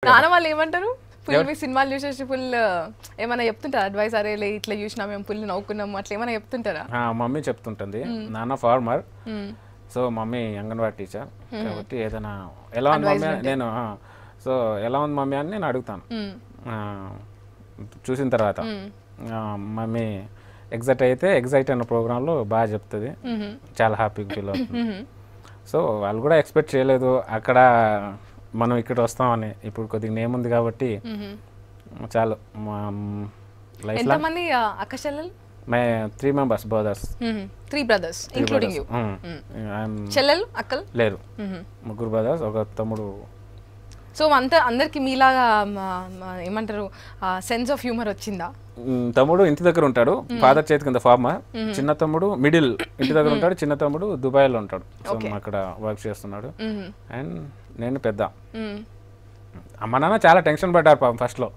నాన్న వాళ్ళు ఏమంటారు? ఫుల్ మీ సినిమాలు చూసేసి ఫుల్ ఏమైనా చెప్తుంటారా అడ్వైస్? అరే లే ఇట్లా చూసినా మేము ఫుల్ నవ్వుకున్నాము అట్లా ఏమైనా చెప్తుంటారా? మమ్మీ చెప్తుంటుంది. నాన్న farmer, so mummy anganwadi teacher కాబట్టి ఏదైనా ఎలా ఉంది మమ్మీ నేను సో ఎలా ఉంది మమ్మీ అని నేను అడుగుతాను. చూసిన తర్వాత మమ్మీ ఎగ్జైట్ అయిన ప్రోగ్రాంలో బాగా చెప్తుంది, చాలా హ్యాపీగా ఫీల్ అవుతుంది. సో వాళ్ళు కూడా ఎక్స్పెక్ట్ చేయలేదు అక్కడ మనం ఇక్కడ వస్తామని. ఇప్పుడు కొద్దిగా నేమ్ ఉంది కాబట్టి చాలు. ఎంతమంది అక్క చెల్లెలు? My 3 members brothers. 3 brothers including you. చెల్లెలు అక్కలు లేరు, 3 brothers, ఒక తమ్ముడు. సో అందరికి మీలాగా ఏమంటారు సెన్స్ ఆఫ్ హ్యూమర్ వచ్చిందా? తమ్ముడు ఇంటి దగ్గర ఉంటాడు, ఫాదర్ చేతి కింద ఫార్మర్. చిన్న తమ్ముడు మిడిల్ ఇంటి దగ్గర ఉంటాడు, చిన్న తమ్ముడు దుబాయ్లో ఉంటాడు, సో అక్కడ వర్క్ చేస్తున్నాడు. అండ్ నేను పెద్ద. అమ్మ నాన్న చాలా టెన్షన్ పడ్డారు పాపం ఫస్ట్లో.